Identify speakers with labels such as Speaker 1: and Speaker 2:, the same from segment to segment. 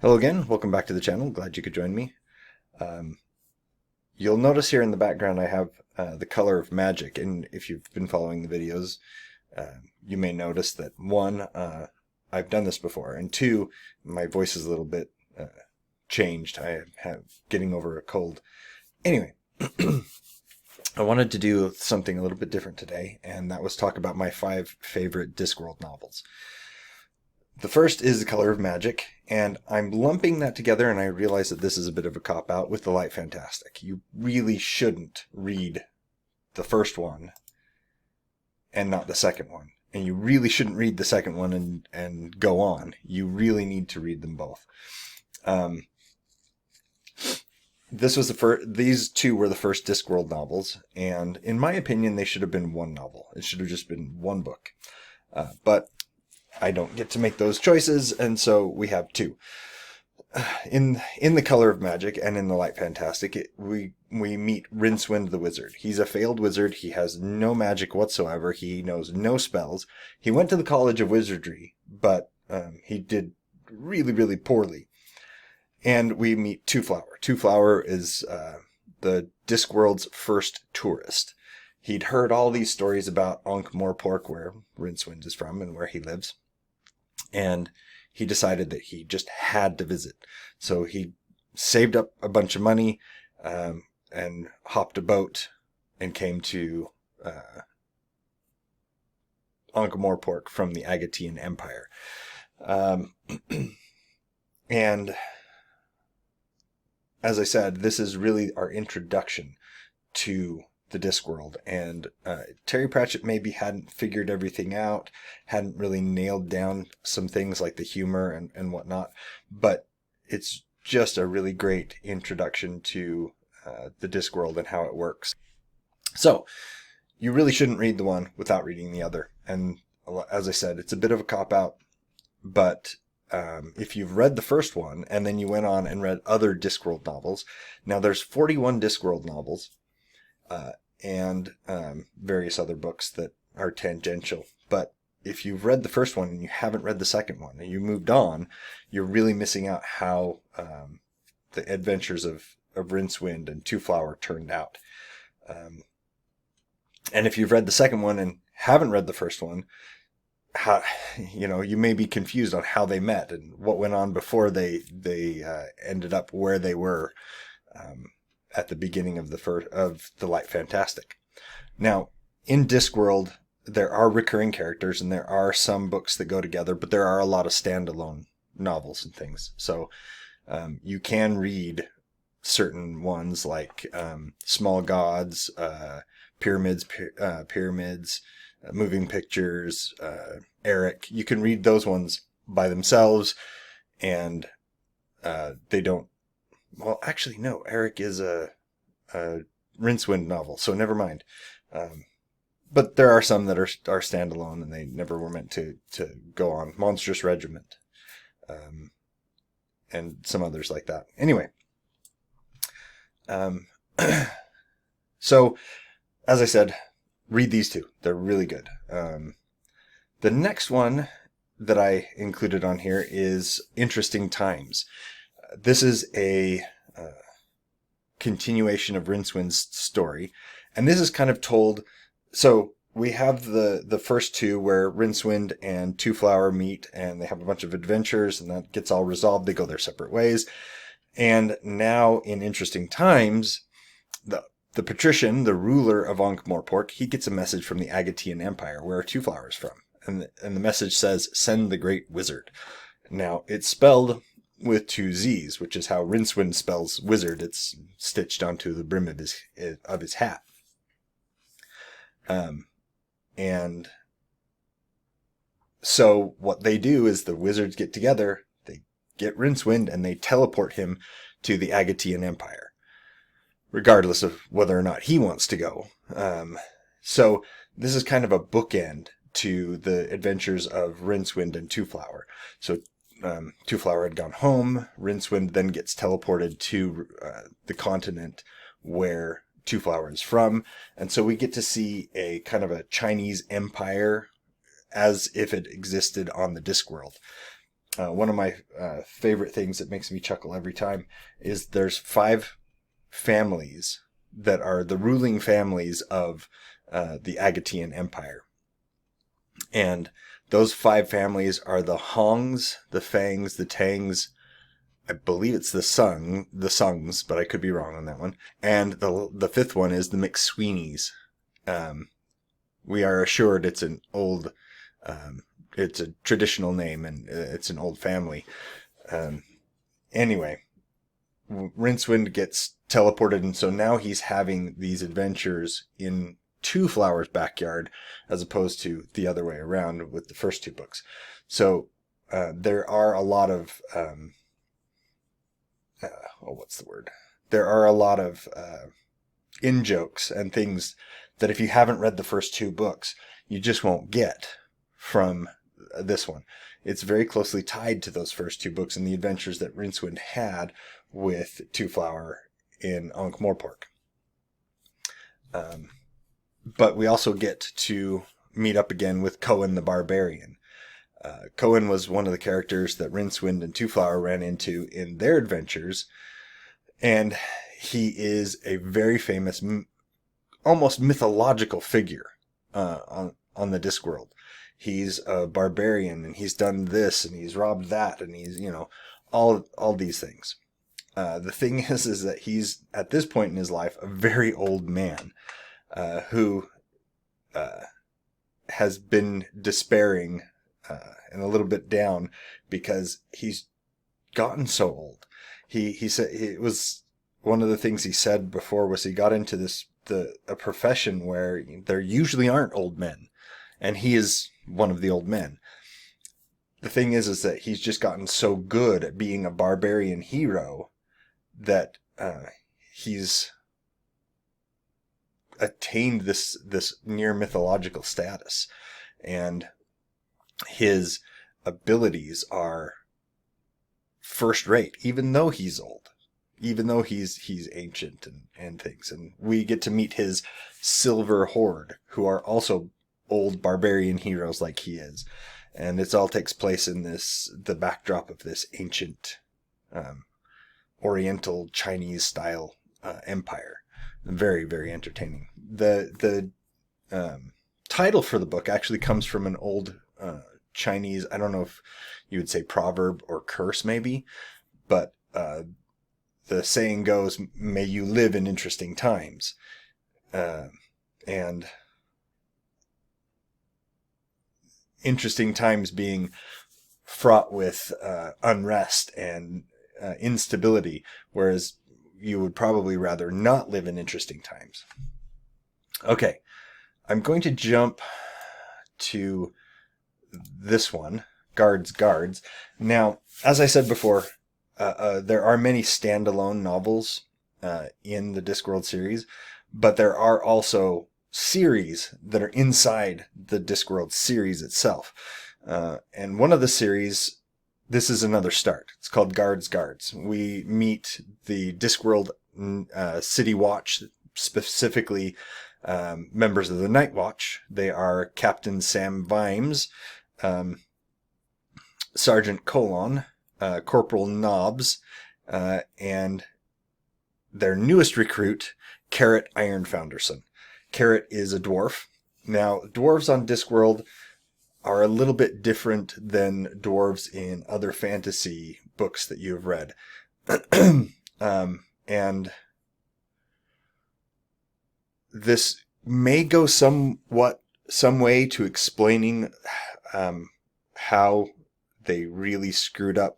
Speaker 1: Hello again, welcome back to the channel. Glad you could join me. Um, you'll notice here in the background I have the color of magic, and if you've been following the videos, you may notice that one, I've done this before, and two, my voice is a little bit changed. I have getting over a cold. Anyway, I wanted to do something a little bit different today, and that was talk about my 5 favorite Discworld novels. The first is The Color of Magic, and I'm lumping that together, and I realize that this is a bit of a cop-out with The Light Fantastic. You really shouldn't read the first one and not the second one. And you really shouldn't read the second one and go on. You really need to read them both. This was these two were the first Discworld novels, and in my opinion, they should have been one novel. It should have just been one book. But I don't get to make those choices, and so we have two. In The Color of Magic and in The Light Fantastic, we meet Rincewind the Wizard. He's a failed wizard. He has no magic whatsoever. He knows no spells. He went to the College of Wizardry, but he did really, really poorly. And we meet Two Flower. Two Flower is the Discworld's first tourist. He'd heard all these stories about Ankh-Morpork, where Rincewind is from and where he lives. And he decided that he just had to visit. So he saved up a bunch of money and hopped a boat and came to Ankh-Morpork from the Agatean Empire. And as I said, this is really our introduction to the Discworld, and Terry Pratchett maybe hadn't figured everything out, hadn't really nailed down some things like the humor and whatnot, but it's just a really great introduction to the Discworld and how it works. So you really shouldn't read the one without reading the other, and as I said, it's a bit of a cop-out, but if you've read the first one and then you went on and read other Discworld novels, now there's 41 Discworld novels, and various other books that are tangential. But if you've read the first one and you haven't read the second one and you moved on, you're really missing out how the adventures of Rincewind and Two Flower turned out. And if you've read the second one and haven't read the first one, you may be confused on how they met and what went on before they ended up where they were at the beginning of the Light Fantastic. Now, in Discworld, there are recurring characters and there are some books that go together, but there are a lot of standalone novels and things. So you can read certain ones like Small Gods, Pyramids, Moving Pictures, Eric. You can read those ones by themselves, and they don't. Well, actually, no. Eric is a Rincewind novel, so never mind. But there are some that are standalone, and they never were meant to go on. Monstrous Regiment, and some others like that. Anyway, so as I said, read these two. They're really good. The next one that I included on here is Interesting Times. This is a continuation of Rincewind's story, and this is kind of told. So we have the first two where Rincewind and Two Flower meet, and they have a bunch of adventures, and that gets all resolved. They go their separate ways, and now in Interesting Times, the patrician, the ruler of Ankh-Morpork, he gets a message from the Agatean Empire, where Two Flower is from, and the message says, "Send the Great Wizard." Now it's spelled with 2 Z's, which is how Rincewind spells wizard. It's stitched onto the brim of his hat. And so what they do is the wizards get together, they get Rincewind, and they teleport him to the Agatean Empire, regardless of whether or not he wants to go. So this is kind of a bookend to the adventures of Rincewind and Two Flower. So Two Flower had gone home. Rincewind then gets teleported to the continent where Two Flower is from. And so we get to see a kind of a Chinese empire as if it existed on the Discworld. one of my favorite things that makes me chuckle every time is there's 5 families that are the ruling families of the Agatean Empire. And those 5 families are the Hongs, the Fangs, the Tangs, I believe it's the Sungs, but I could be wrong on that one. And the 5th one is the McSweeneys. We are assured it's an old, it's a traditional name and it's an old family. Anyway, Rincewind gets teleported, and so now he's having these adventures in Two Flower's backyard as opposed to the other way around with the first 2 books. So there are a lot of what's the word? There are a lot of in-jokes and things that if you haven't read the first 2 books, you just won't get from this one. It's very closely tied to those first 2 books and the adventures that Rincewind had with Two Flower in Ankh-Morpork. But we also get to meet up again with Cohen the Barbarian. Cohen was one of the characters that Rincewind and Two Flower ran into in their adventures, and he is a very famous, almost mythological figure on the Discworld. He's a barbarian, and he's done this, and he's robbed that, and he's, all these things. The thing is that he's, at this point in his life, a very old man who has been despairing and a little bit down because he's gotten so old. He said it was one of the things he said before was he got into a profession where there usually aren't old men, and he is one of the old men. The thing is that he's just gotten so good at being a barbarian hero that he's attained this near mythological status, and his abilities are first rate, even though he's old, even though he's ancient and things. And we get to meet his Silver Horde, who are also old barbarian heroes like he is. And it all takes place in the backdrop of this ancient, Oriental Chinese style empire. Very, very entertaining. The title for the book actually comes from an old Chinese, I don't know if you would say proverb or curse maybe, but the saying goes, "May you live in interesting times." And interesting times being fraught with unrest and instability, whereas you would probably rather not live in interesting times. Okay, I'm going to jump to this one, Guards. Now, as I said before, there are many standalone novels in the Discworld series, but there are also series that are inside the Discworld series itself. And one of the series, this is another start. It's called Guards. We meet the Discworld City Watch, specifically members of the Night Watch. They are Captain Sam Vimes, Sergeant Colon, Corporal Nobbs, and their newest recruit, Carrot Ironfounderson. Carrot is a dwarf. Now, dwarves on Discworld are a little bit different than dwarves in other fantasy books that you have read. And this may go some way to explaining how they really screwed up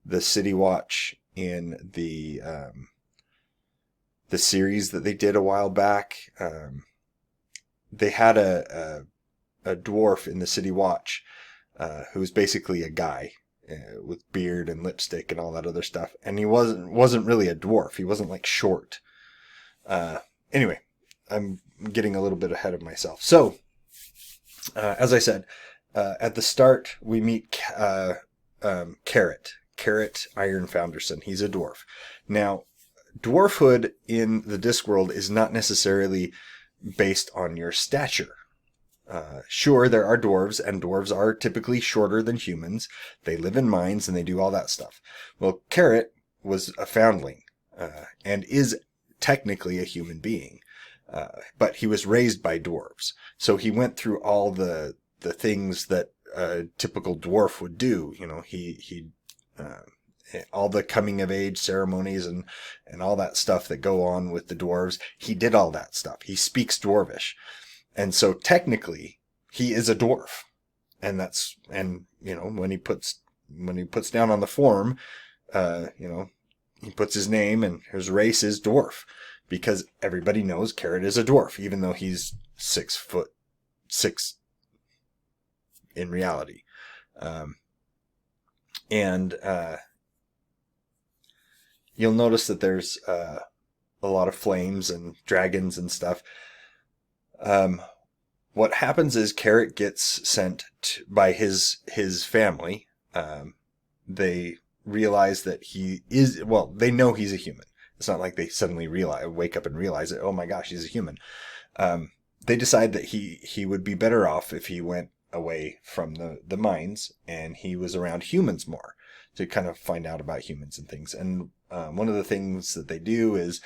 Speaker 1: the City Watch in the series that they did a while back. They had a dwarf in the City Watch who was basically a guy with beard and lipstick and all that other stuff, and he wasn't really a dwarf. He wasn't like short. Anyway, I'm getting a little bit ahead of myself. So, as I said, at the start we meet Carrot Ironfounderson. He's a dwarf. Now, dwarfhood in the Discworld is not necessarily based on your stature. Sure, there are dwarves, and dwarves are typically shorter than humans. They live in mines and they do all that stuff. Well, Carrot was a foundling, and is technically a human being, but he was raised by dwarves. So he went through all the things that a typical dwarf would do. You know, he all the coming of age ceremonies and all that stuff that go on with the dwarves. He did all that stuff. He speaks dwarvish. And so technically he is a dwarf. And you know, when he puts down on the form, you know, he puts his name and his race is dwarf, because everybody knows Carrot is a dwarf, even though he's 6'6" in reality. You'll notice that there's a lot of flames and dragons and stuff. What happens is Carrot gets sent by his family. They realize that they know he's a human. It's not like they suddenly wake up and realize that, oh my gosh, he's a human. They decide that he would be better off if he went away from the mines and he was around humans more, to kind of find out about humans and things. And one of the things that they do is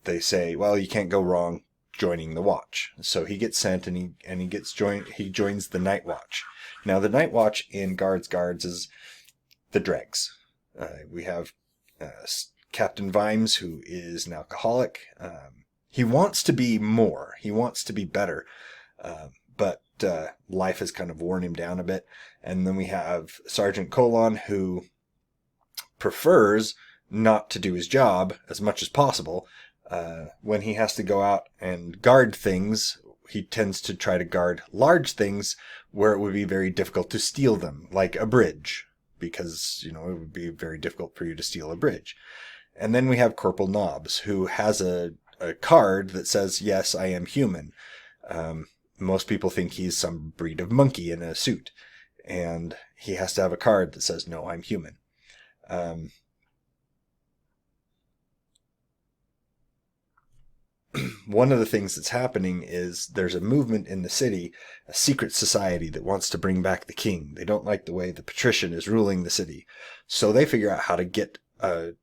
Speaker 1: they say, well, you can't go wrong joining the watch. So he gets sent and he joins the night watch. Now the night watch in Guards is the dregs. We have Captain Vimes, who is an alcoholic. He wants to be more. He wants to be better. But life has kind of worn him down a bit. And then we have Sergeant Colon, who prefers not to do his job as much as possible. When he has to go out and guard things, he tends to try to guard large things where it would be very difficult to steal them, like a bridge, because, you know, it would be very difficult for you to steal a bridge. And then we have Corporal Nobbs, who has a card that says, yes, I am human. Most people think he's some breed of monkey in a suit, and he has to have a card that says, no, I'm human. One of the things that's happening is there's a movement in the city, a secret society that wants to bring back the king. They don't like the way the patrician is ruling the city. So they figure out how to get a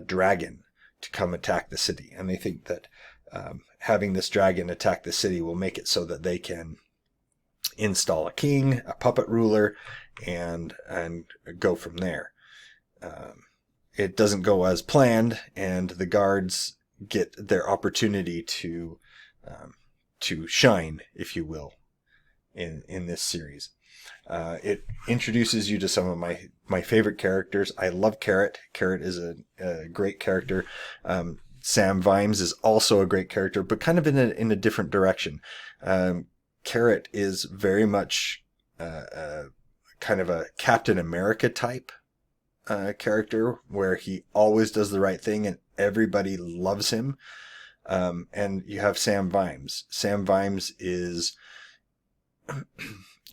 Speaker 1: dragon to come attack the city. And they think that having this dragon attack the city will make it so that they can install a king, a puppet ruler, and go from there. It doesn't go as planned, and the guards get their opportunity to shine, if you will, in this series. It introduces you to some of my favorite characters. I love Carrot. Carrot is a great character. Sam Vimes is also a great character, but kind of in a different direction. Carrot is very much kind of a Captain America type character, where he always does the right thing and everybody loves him. And you have Sam Vimes. Sam Vimes is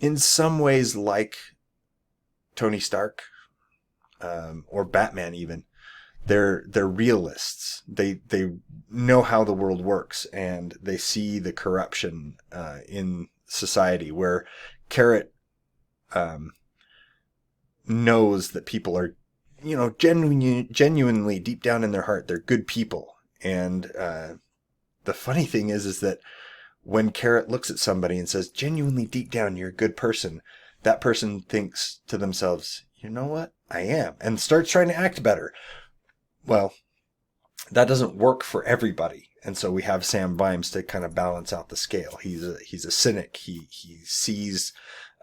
Speaker 1: in some ways like Tony Stark, or Batman even. They're realists. They know how the world works, and they see the corruption in society, where Carrot knows that people are, you know, genuinely deep down in their heart, they're good people. And the funny thing is that when Carrot looks at somebody and says, genuinely deep down, you're a good person, that person thinks to themselves, you know what, I am, and starts trying to act better. Well, that doesn't work for everybody. And so we have Sam Vimes to kind of balance out the scale. He's a cynic. He sees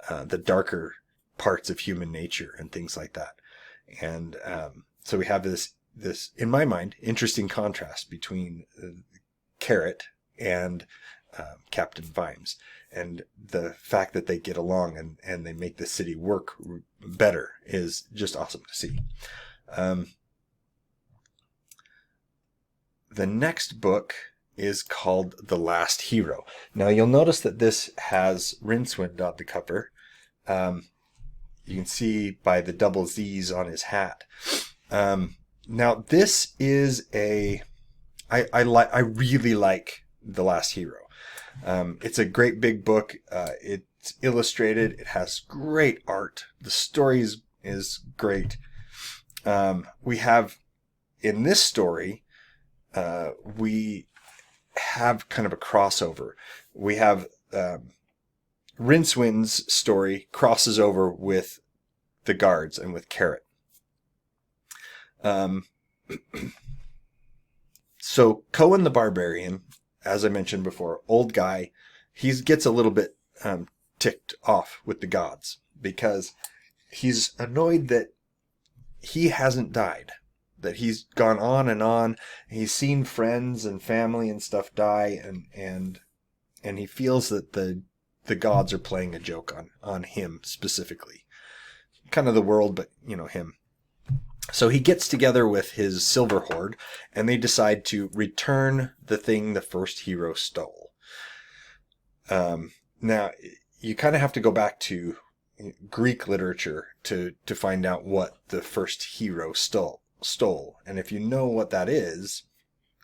Speaker 1: the darker parts of human nature and things like that. And so we have this, in my mind, interesting contrast between Carrot and Captain Vimes. And the fact that they get along and they make the city work better is just awesome to see. The next book is called The Last Hero. Now you'll notice that this has Rincewind on the cover. You can see by the double Z's on his hat. Now this is I really like The Last Hero. It's a great big book. It's illustrated. It has great art. The story is great. We have in this story, we have kind of a crossover. We have Rincewind's story crosses over with the guards and with Carrot. So Cohen the Barbarian, as I mentioned before, old guy, he gets a little bit ticked off with the gods because he's annoyed that he hasn't died, that he's gone on and on. He's seen friends and family and stuff die, and he feels that the gods are playing a joke on him specifically. Kind of the world, but him. So he gets together with his silver horde, and they decide to return the thing the first hero stole. Now, you kind of have to go back to Greek literature to find out what the first hero stole. And if you know what that is,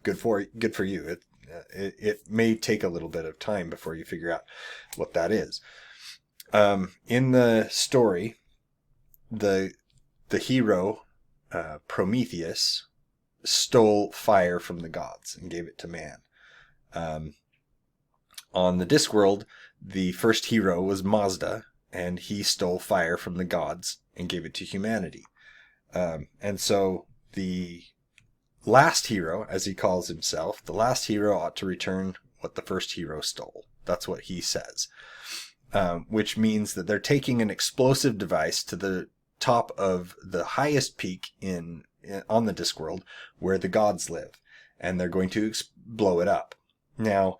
Speaker 1: good for you. It may take a little bit of time before you figure out what that is. In the story, the hero, Prometheus, stole fire from the gods and gave it to man. On the Discworld, the first hero was Mazda, and he stole fire from the gods and gave it to humanity. And so the last hero, as he calls himself, the last hero ought to return what the first hero stole. That's what he says. Which means that they're taking an explosive device to the top of the highest peak on the Discworld where the gods live, and they're going to blow it up. Now,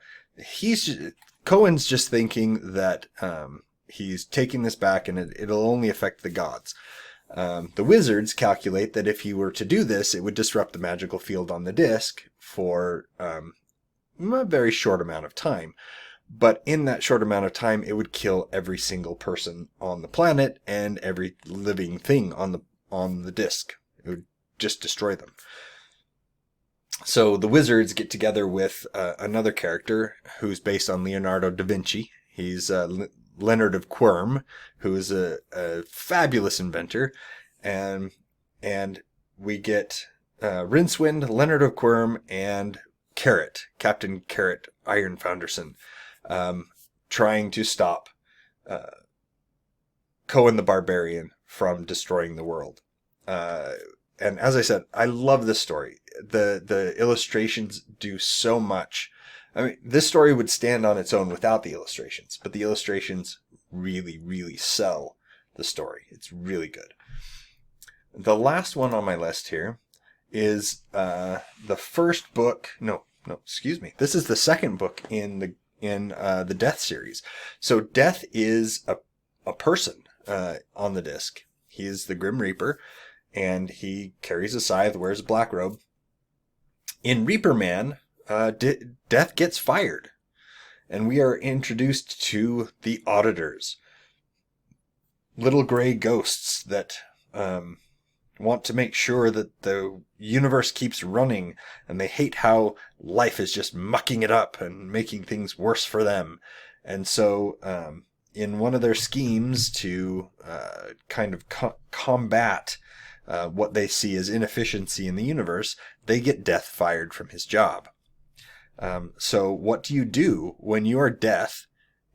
Speaker 1: Cohen's just thinking that he's taking this back and it'll only affect the gods. The wizards calculate that if he were to do this, it would disrupt the magical field on the disc for a very short amount of time. But in that short amount of time, it would kill every single person on the planet and every living thing on the disc. It would just destroy them. So the wizards get together with another character who's based on Leonardo da Vinci. He's Leonard of Quirm, who is a fabulous inventor. And we get Rincewind, Leonard of Quirm, and Carrot, Captain Carrot Iron Founderson, trying to stop Cohen the Barbarian from destroying the world. And as I said, I love this story. The illustrations do so much. I mean, this story would stand on its own without the illustrations, but the illustrations really, really sell the story. It's really good. The last one on my list here is the first book. No, excuse me. This is the second book in the Death series. So Death is a person on the disc. He is the Grim Reaper, and he carries a scythe, wears a black robe. In Reaper Man, Death gets fired, and we are introduced to the Auditors, little gray ghosts that want to make sure that the universe keeps running, and they hate how life is just mucking it up and making things worse for them. And so in one of their schemes to kind of combat what they see as inefficiency in the universe, they get Death fired from his job. So what do you do when you are Death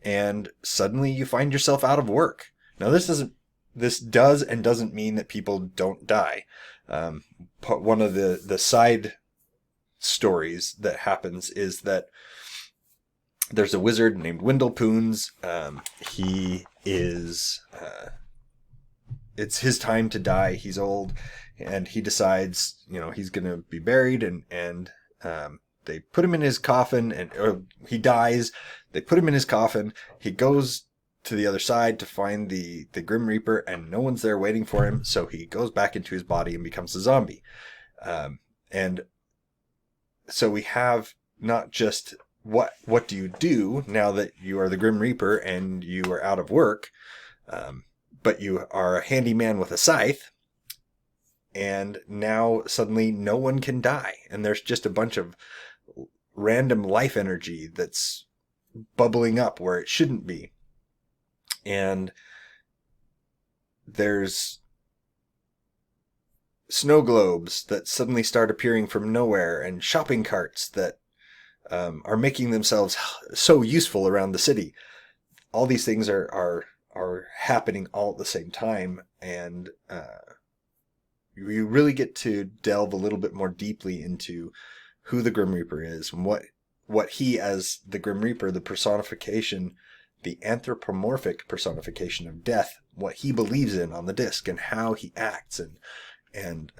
Speaker 1: and suddenly you find yourself out of work? Now, this does and doesn't mean that people don't die. One of the side stories that happens is that there's a wizard named Windlepoons. He is... it's his time to die. He's old, and he decides, he's going to be buried, and they put him in his coffin, and he dies. They put him in his coffin. He goes to the other side to find the Grim Reaper, and no one's there waiting for him, so he goes back into his body and becomes a zombie. And so we have not just what do you do now that you are the Grim Reaper and you are out of work, but you are a handyman with a scythe, and now suddenly no one can die, and there's just a bunch of random life energy that's bubbling up where it shouldn't be. And there's snow globes that suddenly start appearing from nowhere, and shopping carts that are making themselves so useful around the city. All these things are happening all at the same time, and you really get to delve a little bit more deeply into who the Grim Reaper is, and what he, as the Grim Reaper, the personification, the anthropomorphic personification of death, what he believes in on the disc, and how he acts, and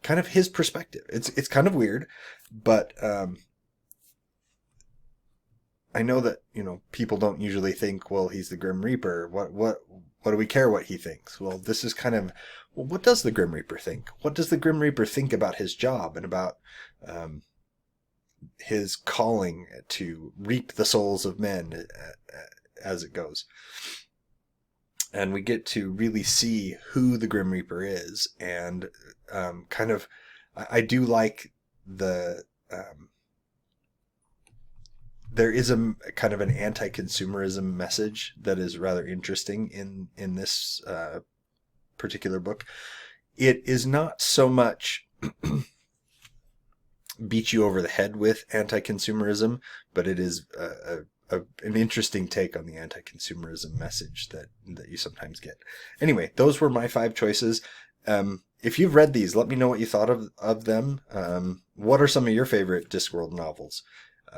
Speaker 1: kind of his perspective. It's kind of weird, but I know that, people don't usually think, well, he's the Grim Reaper. What do we care what he thinks? Well, this is kind of, well, what does the Grim Reaper think? What does the Grim Reaper think about his job and about his calling to reap the souls of men as it goes? And we get to really see who the Grim Reaper is, and kind of, I do like the there is a kind of an anti-consumerism message that is rather interesting in this particular book. It is not so much beat you over the head with anti-consumerism, but it is an interesting take on the anti-consumerism message that you sometimes get. Anyway, those were my 5 choices. If you've read these, let me know what you thought of them. What are some of your favorite Discworld novels?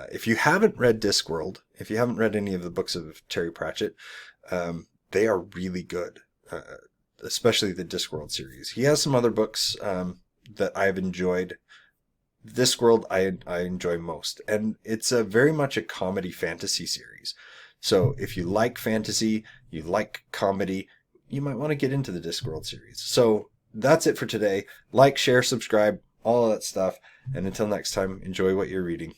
Speaker 1: If you haven't read Discworld, if you haven't read any of the books of Terry Pratchett, they are really good, especially the Discworld series. He has some other books that I've enjoyed. Discworld I enjoy most, and it's very much a comedy fantasy series. So if you like fantasy, you like comedy, you might want to get into the Discworld series. So that's it for today. Like, share, subscribe, all of that stuff. And until next time, enjoy what you're reading.